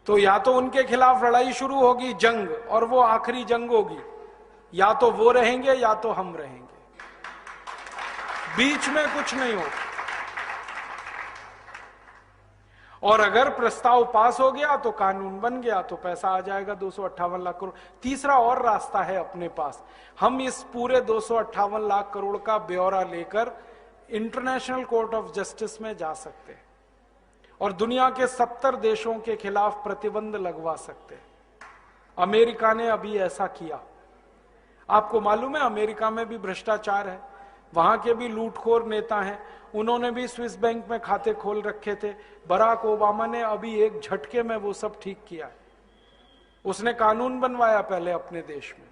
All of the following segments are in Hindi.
तो या तो उनके खिलाफ लड़ाई शुरू होगी, जंग, और वो आखिरी जंग होगी, या तो वो रहेंगे या तो हम रहेंगे, बीच में कुछ नहीं होगा। और अगर प्रस्ताव पास हो गया तो कानून बन गया, तो पैसा आ जाएगा 258 लाख करोड़। तीसरा और रास्ता है अपने पास, हम इस पूरे 258 लाख करोड़ का ब्यौरा लेकर इंटरनेशनल कोर्ट ऑफ जस्टिस में जा सकते हैं और दुनिया के 70 देशों के खिलाफ प्रतिबंध लगवा सकते हैं। अमेरिका ने अभी ऐसा किया। आपको मालूम है अमेरिका में भी भ्रष्टाचार है, वहां के भी लूटखोर नेता हैं, उन्होंने भी स्विस बैंक में खाते खोल रखे थे। बराक ओबामा ने अभी एक झटके में वो सब ठीक किया। उसने कानून बनवाया पहले अपने देश में,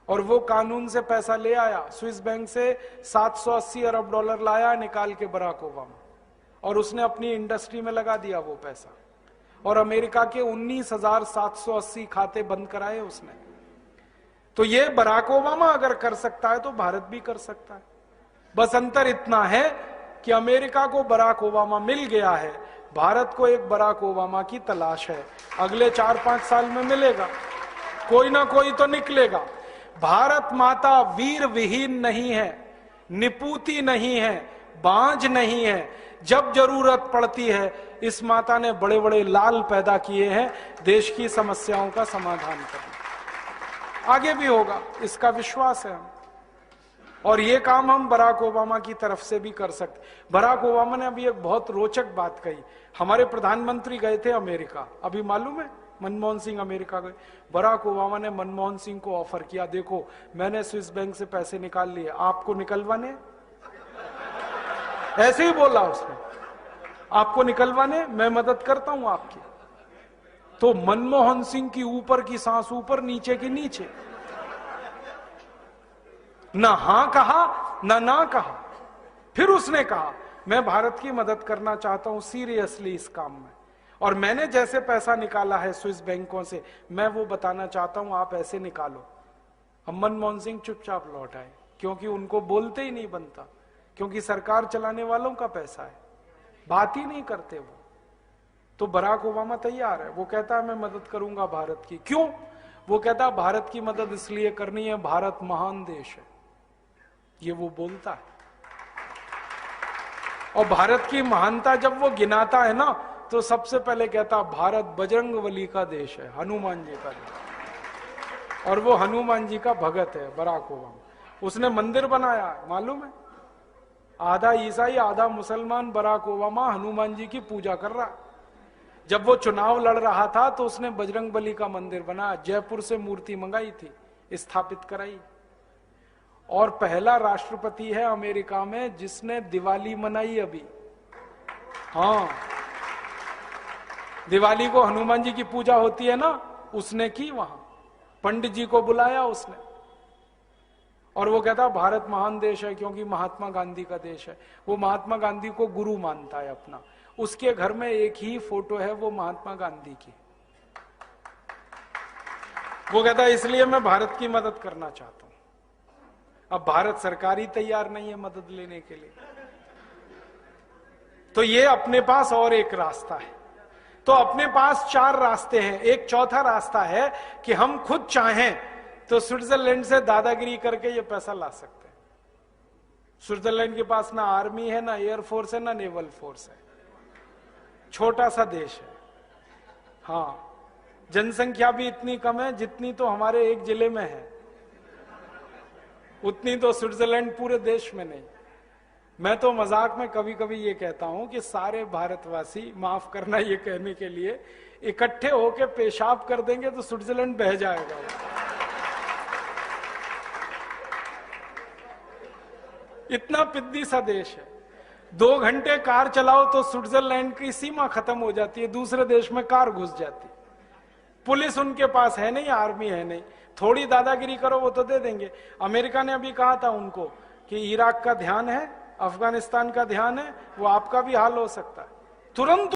और वो कानून से पैसा ले आया, स्विस बैंक से 780 अरब डॉलर लाया निकाल के बराक ओबामा, और उसने अपनी इंडस्ट्री में लगा दिया वो पैसा, और अमेरिका के 19,780 खाते बंद कराए उसने। तो ये बराक ओबामा अगर कर सकता है तो भारत भी कर सकता है। बस अंतर इतना है कि अमेरिका को बराक ओबामा मिल गया है, भारत को एक बराक ओबामा की तलाश है। अगले 4-5 साल में मिलेगा, कोई ना कोई तो निकलेगा। भारत माता वीर विहीन नहीं है, निपूती नहीं है, बांझ नहीं है। जब जरूरत पड़ती है इस माता ने बड़े बड़े लाल पैदा किए हैं देश की समस्याओं का समाधान करने। आगे भी होगा, इसका विश्वास है हम, और ये काम हम बराक ओबामा की तरफ से भी कर सकते। बराक ओबामा ने अभी एक बहुत रोचक बात कही। हमारे प्रधानमंत्री गए थे अमेरिका, अभी मालूम है मनमोहन सिंह अमेरिका गए। बराक ओबामा ने मनमोहन सिंह को ऑफर किया, देखो मैंने स्विस बैंक से पैसे निकाल लिए, आपको निकलवाने? ऐसे ही बोला उसने, आपको निकलवाने, मैं मदद करता हूं आपकी। तो मनमोहन सिंह की ऊपर की सांस ऊपर, नीचे की नीचे, ना हां कहा ना कहा। फिर उसने कहा मैं भारत की मदद करना चाहता हूं सीरियसली इस काम में, और मैंने जैसे पैसा निकाला है स्विस बैंकों से मैं वो बताना चाहता हूं, आप ऐसे निकालो। अब मनमोहन सिंह चुपचाप लौट आए, क्योंकि उनको बोलते ही नहीं बनता, क्योंकि सरकार चलाने वालों का पैसा है, बात ही नहीं करते वो। तो बराक ओबामा तैयार है, वो कहता है मैं मदद करूंगा भारत की। क्यों? वो कहता है भारत की मदद इसलिए करनी है, भारत महान देश है, ये वो बोलता है। और भारत की महानता जब वो गिनाता है ना, तो सबसे पहले कहता भारत बजरंगबली का देश है, हनुमान जी का देश, और वो हनुमान जी का भगत है बराक ओबामा। उसने मंदिर बनाया, मालूम है, आधा ईसाई आधा मुसलमान बराक ओबामा हनुमान जी की पूजा कर रहा। जब वो चुनाव लड़ रहा था तो उसने बजरंगबली का मंदिर बनाया, जयपुर से मूर्ति मंगाई थी, स्थापित कराई। और पहला राष्ट्रपति है अमेरिका में जिसने दिवाली मनाई अभी। हाँ, दिवाली को हनुमान जी की पूजा होती है ना, उसने की वहां, पंडित जी को बुलाया उसने। और वो कहता भारत महान देश है क्योंकि महात्मा गांधी का देश है। वो महात्मा गांधी को गुरु मानता है अपना। उसके घर में एक ही फोटो है वो महात्मा गांधी की। वो कहता है इसलिए मैं भारत की मदद करना चाहता हूं। अब भारत सरकार ही तैयार नहीं है मदद लेने के लिए। तो ये अपने पास और एक रास्ता है। तो अपने पास 4 रास्ते हैं। एक चौथा रास्ता है कि हम खुद चाहें तो स्विट्जरलैंड से दादागिरी करके ये पैसा ला सकते हैं। स्विट्जरलैंड के पास ना आर्मी है, ना एयरफोर्स है, ना नेवल फोर्स है, छोटा सा देश है। हाँ, जनसंख्या भी इतनी कम है जितनी तो हमारे एक जिले में है, उतनी तो स्विट्जरलैंड पूरे देश में नहीं। मैं तो मजाक में कभी कभी ये कहता हूं कि सारे भारतवासी, माफ करना ये कहने के लिए, इकट्ठे होकर पेशाब कर देंगे तो स्विट्जरलैंड बह जाएगा। इतना पिद्दी सा देश है। 2 घंटे कार चलाओ तो स्विट्जरलैंड की सीमा खत्म हो जाती है, दूसरे देश में कार घुस जाती। पुलिस उनके पास है नहीं, आर्मी है नहीं, थोड़ी दादागिरी करो वो तो दे देंगे। अमेरिका ने अभी कहा था उनको कि इराक का ध्यान है, अफगानिस्तान का ध्यान है, वो आपका भी हाल हो सकता है। तुरंत